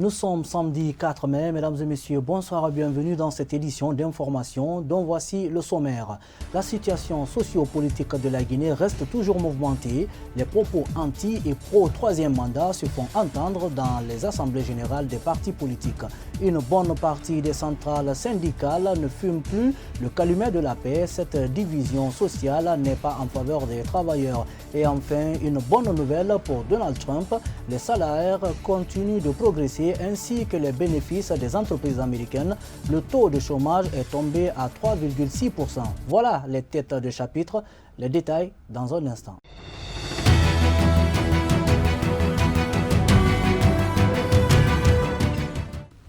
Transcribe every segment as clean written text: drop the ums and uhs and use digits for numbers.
Nous sommes samedi 4 mai, mesdames et messieurs, bonsoir et bienvenue dans cette édition d'information dont voici le sommaire. La situation socio-politique de la Guinée reste toujours mouvementée. Les propos anti et pro-troisième mandat se font entendre dans les assemblées générales des partis politiques. Une bonne partie des centrales syndicales ne fument plus le calumet de la paix. Cette division sociale n'est pas en faveur des travailleurs. Et enfin, une bonne nouvelle pour Donald Trump, les salaires continuent de progresser ainsi que les bénéfices des entreprises américaines. Le taux de chômage est tombé à 3,6%. Voilà les têtes de chapitre, les détails dans un instant.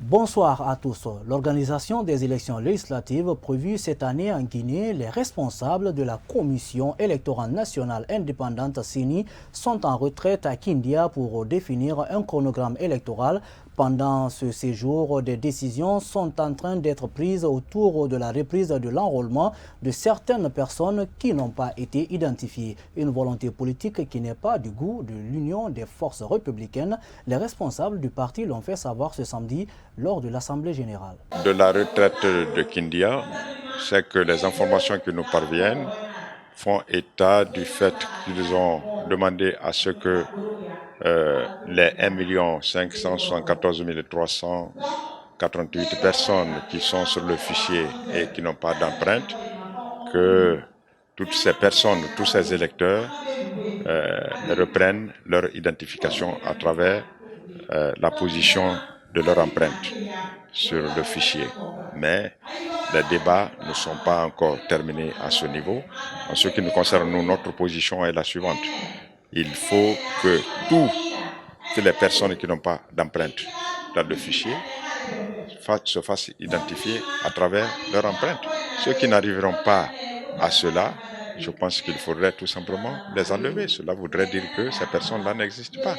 Bonsoir à tous. L'organisation des élections législatives prévues cette année en Guinée, les responsables de la Commission électorale nationale indépendante CENI sont en retraite à Kindia pour définir un chronogramme électoral. Pendant ce séjour, des décisions sont en train d'être prises autour de la reprise de l'enrôlement de certaines personnes qui n'ont pas été identifiées. Une volonté politique qui n'est pas du goût de l'Union des forces républicaines. Les responsables du parti l'ont fait savoir ce samedi lors de l'Assemblée générale. De la retraite de Kindia, c'est que les informations qui nous parviennent font état du fait qu'ils ont demandé à ce que les 1 574 388 personnes qui sont sur le fichier et qui n'ont pas d'empreinte, que toutes ces personnes, tous ces électeurs reprennent leur identification à travers la position de leur empreinte sur le fichier. Mais les débats ne sont pas encore terminés à ce niveau. En ce qui nous concerne, nous, notre position est la suivante. Il faut que toutes les personnes qui n'ont pas d'empreinte dans le fichier se fassent identifier à travers leur empreinte. Ceux qui n'arriveront pas à cela, je pense qu'il faudrait tout simplement les enlever. Cela voudrait dire que ces personnes-là n'existent pas.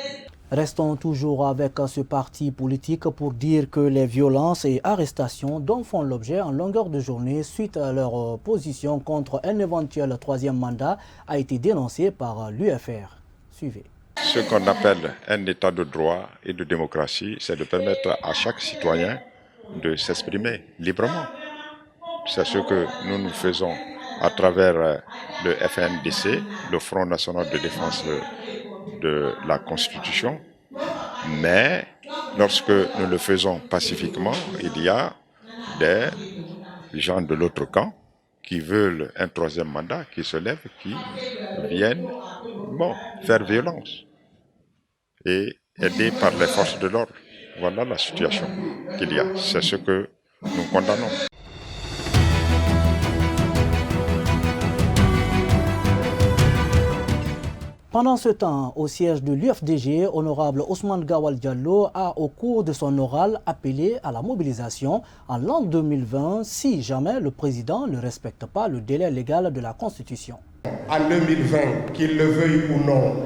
Restons toujours avec ce parti politique pour dire que les violences et arrestations dont font l'objet en longueur de journée suite à leur position contre un éventuel troisième mandat a été dénoncé par l'UFR. Suivez. Ce qu'on appelle un état de droit et de démocratie, c'est de permettre à chaque citoyen de s'exprimer librement. C'est ce que nous faisons à travers le FNDC, le Front national de défense de la Constitution, mais lorsque nous le faisons pacifiquement, il y a des gens de l'autre camp qui veulent un troisième mandat, qui se lèvent, qui viennent faire violence et aidés par les forces de l'ordre. Voilà la situation qu'il y a. C'est ce que nous condamnons. Pendant ce temps, au siège de l'UFDG, honorable Ousmane Gawal Diallo a, au cours de son oral, appelé à la mobilisation en l'an 2020 si jamais le président ne respecte pas le délai légal de la Constitution. En 2020, qu'il le veuille ou non,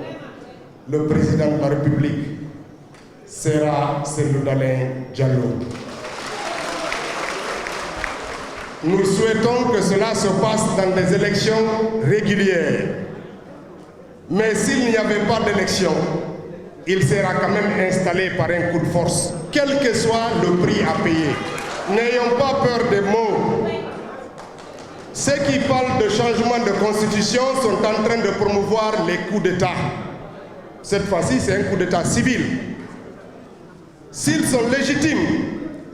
le président de la République sera Cellou Dalein Diallo. Nous souhaitons que cela se passe dans des élections régulières. Mais s'il n'y avait pas d'élection, il sera quand même installé par un coup de force, quel que soit le prix à payer. N'ayons pas peur des mots. Ceux qui parlent de changement de constitution sont en train de promouvoir les coups d'État. Cette fois-ci, c'est un coup d'État civil. S'ils sont légitimes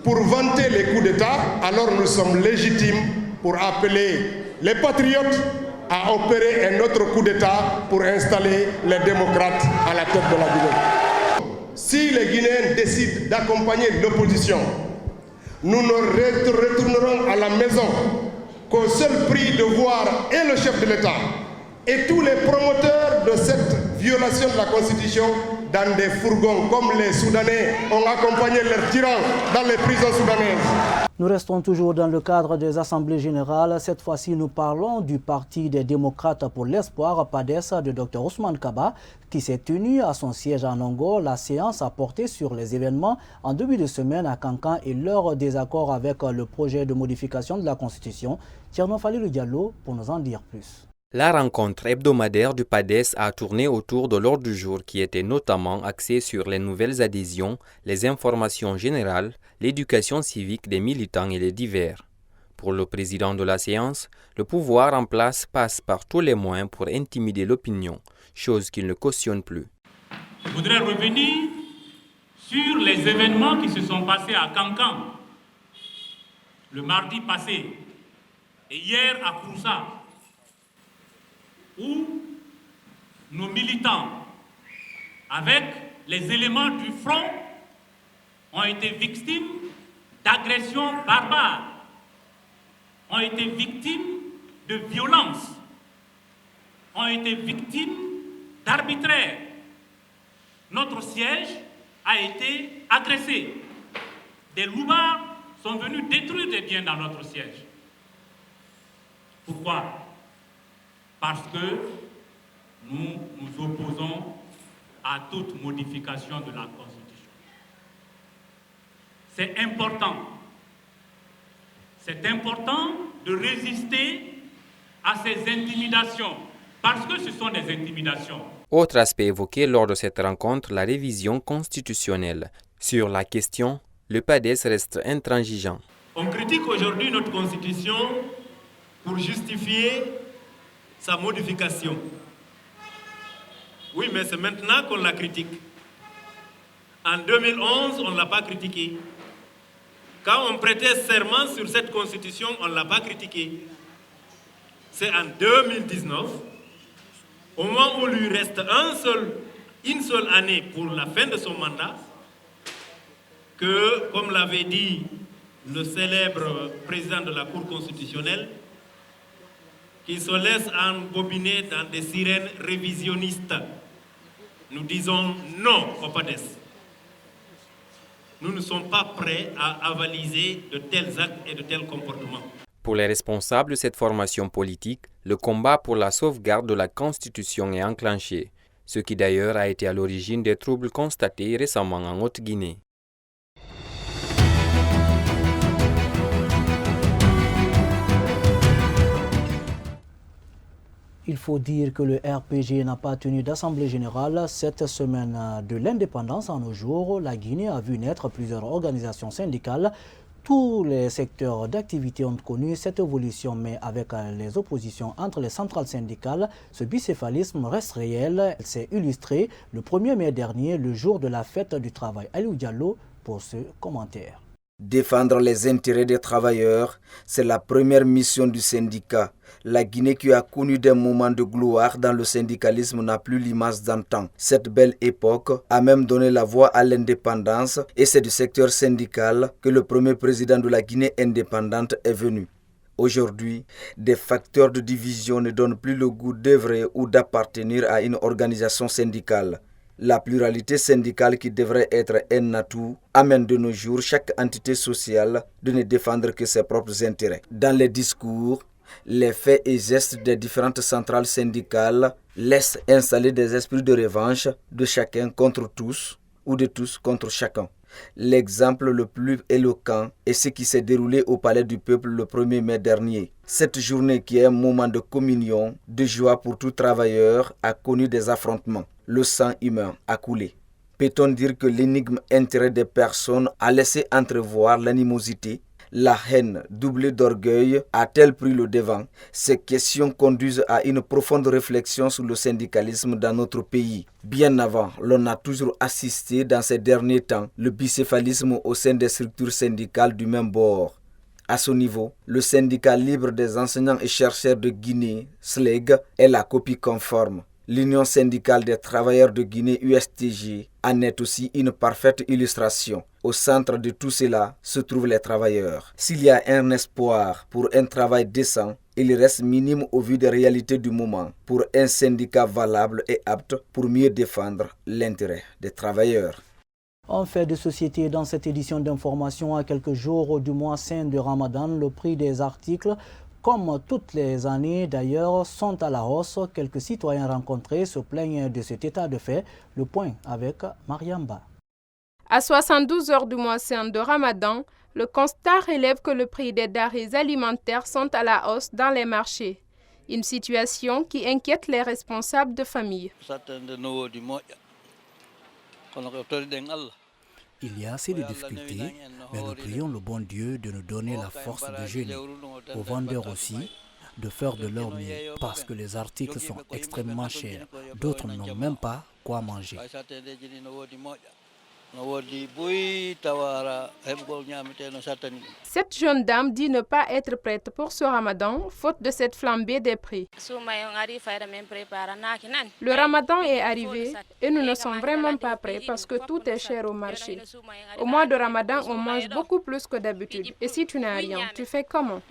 pour vanter les coups d'État, alors nous sommes légitimes pour appeler les patriotes à opérer un autre coup d'État pour installer les démocrates à la tête de la Guinée. Si les Guinéens décident d'accompagner l'opposition, nous ne retournerons à la maison qu'au seul prix de voir et le chef de l'État et tous les promoteurs de cette violation de la Constitution dans des fourgons, comme les Soudanais ont accompagné leurs tyrans dans les prisons soudanaises. Nous restons toujours dans le cadre des assemblées générales. Cette fois-ci, nous parlons du Parti des démocrates pour l'espoir, PADES, de Dr Ousmane Kaba, qui s'est tenu à son siège à Nongo. La séance a porté sur les événements en début de semaine à Kankan et leur désaccord avec le projet de modification de la Constitution. Thierno Falilou Diallo pour nous en dire plus. La rencontre hebdomadaire du PADES a tourné autour de l'ordre du jour qui était notamment axé sur les nouvelles adhésions, les informations générales, l'éducation civique des militants et les divers. Pour le président de la séance, le pouvoir en place passe par tous les moyens pour intimider l'opinion, chose qu'il ne cautionne plus. Je voudrais revenir sur les événements qui se sont passés à Kankan le mardi passé et hier à Koussa, où nos militants, avec les éléments du front, ont été victimes d'agressions barbares, ont été victimes de violences, ont été victimes d'arbitraire. Notre siège a été agressé. Des loupards sont venus détruire des biens dans notre siège. Pourquoi? Parce que nous nous opposons à toute modification de la Constitution. C'est important. C'est important de résister à ces intimidations, parce que ce sont des intimidations. Autre aspect évoqué lors de cette rencontre, la révision constitutionnelle. Sur la question, le PADES reste intransigeant. On critique aujourd'hui notre Constitution pour justifier sa modification. Oui, mais c'est maintenant qu'on la critique. En 2011, on ne l'a pas critiquée. Quand on prêtait serment sur cette Constitution, on ne l'a pas critiquée. C'est en 2019, au moment où lui reste une seule année pour la fin de son mandat, que, comme l'avait dit le célèbre président de la Cour constitutionnelle, qu'il se laisse embobiner dans des sirènes révisionnistes. Nous disons non au PADES. Nous ne sommes pas prêts à avaliser de tels actes et de tels comportements. Pour les responsables de cette formation politique, le combat pour la sauvegarde de la Constitution est enclenché, ce qui d'ailleurs a été à l'origine des troubles constatés récemment en Haute-Guinée. Il faut dire que le RPG n'a pas tenu d'assemblée générale. Cette semaine de l'indépendance, en nos jours, la Guinée a vu naître plusieurs organisations syndicales. Tous les secteurs d'activité ont connu cette évolution, mais avec les oppositions entre les centrales syndicales, ce bicéphalisme reste réel. Elle s'est illustrée le 1er mai dernier, le jour de la fête du travail. Aliou Diallo pour ce commentaire. Défendre les intérêts des travailleurs, c'est la première mission du syndicat. La Guinée qui a connu des moments de gloire dans le syndicalisme n'a plus l'image d'antan. Cette belle époque a même donné la voix à l'indépendance et c'est du secteur syndical que le premier président de la Guinée indépendante est venu. Aujourd'hui, des facteurs de division ne donnent plus le goût d'œuvrer ou d'appartenir à une organisation syndicale. La pluralité syndicale qui devrait être un atout amène de nos jours chaque entité sociale de ne défendre que ses propres intérêts. Dans les discours, les faits et gestes des différentes centrales syndicales laissent installer des esprits de revanche de chacun contre tous ou de tous contre chacun. L'exemple le plus éloquent est ce qui s'est déroulé au Palais du Peuple le 1er mai dernier. Cette journée qui est un moment de communion, de joie pour tout travailleur, a connu des affrontements. Le sang humain a coulé. Peut-on dire que l'énigme intérêt des personnes a laissé entrevoir l'animosité? La haine, doublée d'orgueil, a-t-elle pris le devant? Ces questions conduisent à une profonde réflexion sur le syndicalisme dans notre pays. Bien avant, l'on a toujours assisté dans ces derniers temps le bicéphalisme au sein des structures syndicales du même bord. À ce niveau, le syndicat libre des enseignants et chercheurs de Guinée, SLEG, est la copie conforme. L'Union syndicale des travailleurs de Guinée, USTG, en est aussi une parfaite illustration. Au centre de tout cela se trouvent les travailleurs. S'il y a un espoir pour un travail décent, il reste minime au vu des réalités du moment pour un syndicat valable et apte pour mieux défendre l'intérêt des travailleurs. En fait de société, dans cette édition d'information, à quelques jours du mois saint de Ramadan, le prix des articles, comme toutes les années d'ailleurs, sont à la hausse. Quelques citoyens rencontrés se plaignent de cet état de fait. Le point avec Mariamba. À 72 heures du mois saint de Ramadan, le constat relève que le prix des denrées alimentaires sont à la hausse dans les marchés. Une situation qui inquiète les responsables de famille. Il y a assez de difficultés, mais nous prions le bon Dieu de nous donner la force de jeûner. Aux vendeurs aussi, de faire de leur mieux, parce que les articles sont extrêmement chers. D'autres n'ont même pas quoi manger. Cette jeune dame dit ne pas être prête pour ce ramadan, faute de cette flambée des prix. Le ramadan est arrivé et nous ne sommes vraiment pas prêts parce que tout est cher au marché. Au mois de ramadan, on mange beaucoup plus que d'habitude. Et si tu n'as rien, tu fais comment?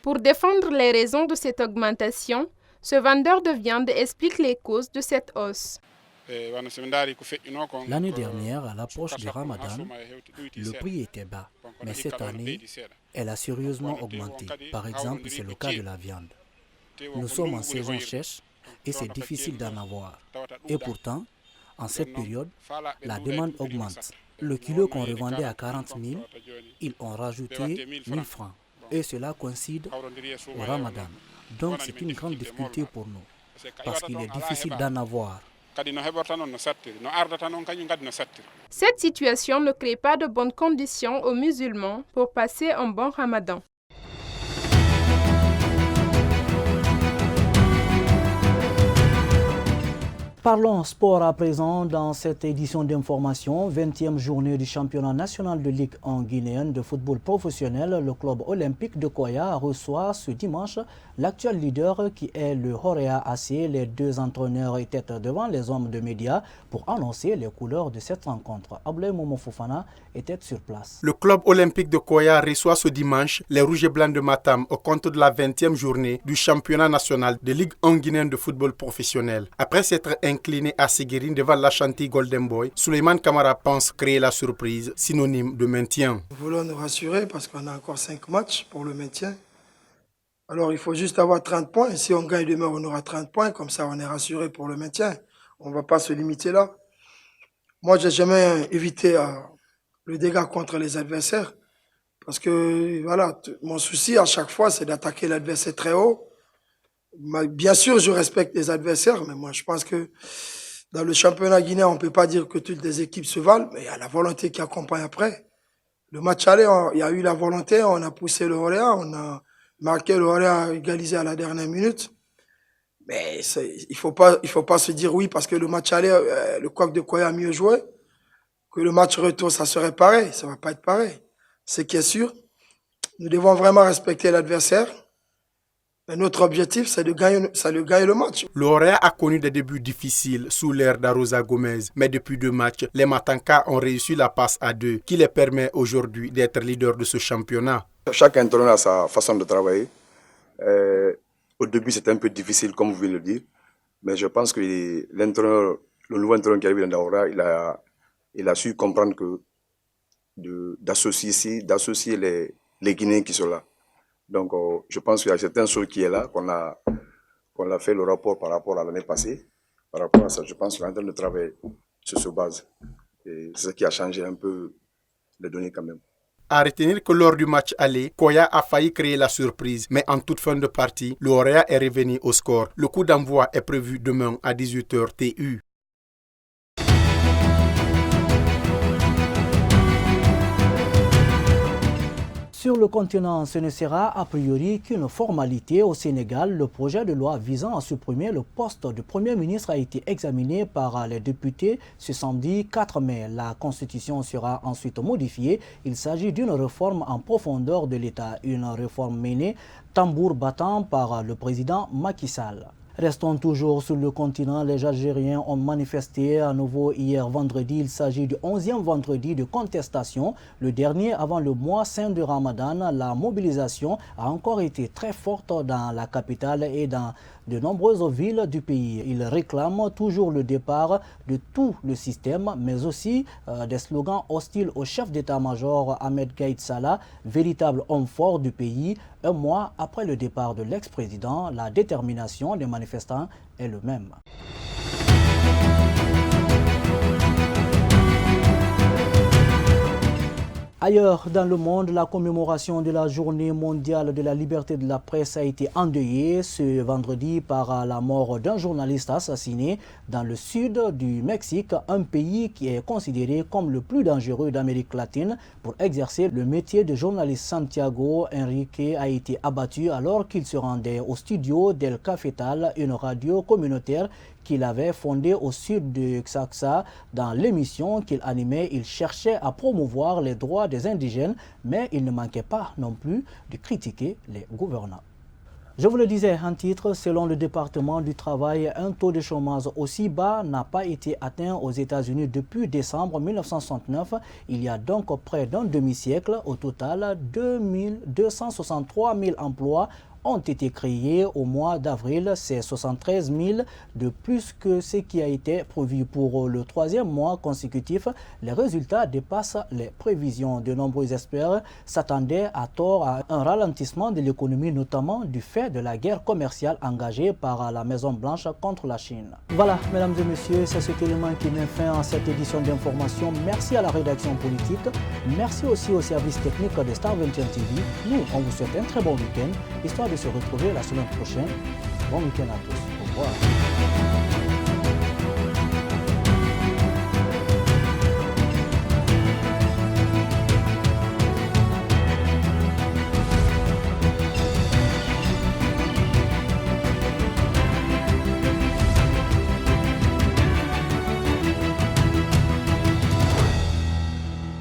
Pour défendre les raisons de cette augmentation, ce vendeur de viande explique les causes de cette hausse. L'année dernière, à l'approche du Ramadan, le prix était bas, mais cette année, elle a sérieusement augmenté. Par exemple, c'est le cas de la viande. Nous sommes en saison sèche et c'est difficile d'en avoir. Et pourtant, en cette période, la demande augmente. Le kilo qu'on revendait à 40 000, ils ont rajouté 1 000 francs. Et cela coïncide au Ramadan. Donc c'est une grande difficulté pour nous, parce qu'il est difficile d'en avoir. Cette situation ne crée pas de bonnes conditions aux musulmans pour passer un bon ramadan. Parlons sport à présent dans cette édition d'information. 20e journée du championnat national de Ligue 1 guinéenne de football professionnel. Le club olympique de Koya reçoit ce dimanche l'actuel leader qui est le Horea AC. Les deux entraîneurs étaient devant les hommes de médias pour annoncer les couleurs de cette rencontre. Ablaye Momo Fofana était sur place. Le club olympique de Koya reçoit ce dimanche les Rouges et Blancs de Matam au compte de la 20e journée du championnat national de Ligue 1 guinéenne de football professionnel. Après s'être incliné à Seguirine devant l'Ashanti Golden Boy, Souleymane Kamara pense créer la surprise, synonyme de maintien. Nous voulons nous rassurer parce qu'on a encore 5 matchs pour le maintien. Alors il faut juste avoir 30 points. Et si on gagne demain, on aura 30 points. Comme ça, on est rassuré pour le maintien. On ne va pas se limiter là. Moi, j'ai jamais évité le dégât contre les adversaires. Parce que voilà, mon souci à chaque fois, c'est d'attaquer l'adversaire très haut. Bien sûr, je respecte les adversaires, mais moi, je pense que dans le championnat guinéen, on ne peut pas dire que toutes les équipes se valent, mais il y a la volonté qui accompagne après. Le match aller, il y a eu la volonté, on a poussé le Horea, on a marqué le Horea, égalisé à la dernière minute. Mais il faut pas se dire oui parce que le match aller, le Coq de Koya a mieux joué, que le match retour, ça serait pareil. Ça ne va pas être pareil. Ce qui est sûr, nous devons vraiment respecter l'adversaire. Mais notre objectif, c'est de gagner le match. Le Horea a connu des débuts difficiles sous l'ère d'Arosa Gomez. Mais depuis 2 matchs, les Matanka ont réussi la passe à 2 qui les permet aujourd'hui d'être leader de ce championnat. Chaque entraîneur a sa façon de travailler. Au début, c'était un peu difficile, comme vous venez de le dire. Mais je pense que le nouveau entraîneur qui arrive dans Horea, il a su comprendre que d'associer les Guinéens qui sont là. Donc, je pense qu'il y a certaines choses qui est là, qu'on a fait le rapport par rapport à l'année passée. Par rapport à ça, je pense qu'il est en train de travailler sur ce base. Et c'est ce qui a changé un peu les données quand même. À retenir que lors du match aller, Koya a failli créer la surprise, mais en toute fin de partie, le Horea est revenu au score. Le coup d'envoi est prévu demain à 18h TU. Sur le continent, ce ne sera a priori qu'une formalité. Au Sénégal, le projet de loi visant à supprimer le poste de Premier ministre a été examiné par les députés ce samedi 4 mai. La Constitution sera ensuite modifiée. Il s'agit d'une réforme en profondeur de l'État, une réforme menée tambour battant par le président Macky Sall. Restons toujours sur le continent. Les Algériens ont manifesté à nouveau hier vendredi. Il s'agit du 11e vendredi de contestation, le dernier avant le mois saint de Ramadan. La mobilisation a encore été très forte dans la capitale et dans de nombreuses villes du pays. Ils réclament toujours le départ de tout le système, mais aussi des slogans hostiles au chef d'état-major Ahmed Gaïd Salah, véritable homme fort du pays. Un mois après le départ de l'ex-président, la détermination des manifestants est le même. Ailleurs dans le monde, la commémoration de la journée mondiale de la liberté de la presse a été endeuillée ce vendredi par la mort d'un journaliste assassiné dans le sud du Mexique, un pays qui est considéré comme le plus dangereux d'Amérique latine pour exercer le métier de journaliste. Santiago Enrique a été abattu alors qu'il se rendait au studio d'El Cafetal, une radio communautaire qu'il avait fondée au sud de Xaxa. Dans l'émission qu'il animait, il cherchait à promouvoir les droits des indigènes, mais il ne manquait pas non plus de critiquer les gouvernants. Je vous le disais en titre, selon le département du travail, un taux de chômage aussi bas n'a pas été atteint aux États-Unis depuis décembre 1969. Il y a donc près d'un demi-siècle. Au total, 263 000 emplois ont été créés au mois d'avril. C'est 73 000 de plus que ce qui a été prévu pour le troisième mois consécutif. Les résultats dépassent les prévisions. De nombreux experts s'attendaient à tort à un ralentissement de l'économie, notamment du fait de la guerre commerciale engagée par la Maison-Blanche contre la Chine. Voilà, mesdames et messieurs, c'est cet élément qui met fin à cette édition d'information. Merci à la rédaction politique. Merci aussi au service technique de Star 21 TV. Nous, on vous souhaite un très bon week-end, histoire de se retrouver la semaine prochaine. Bon week-end à tous. Au revoir.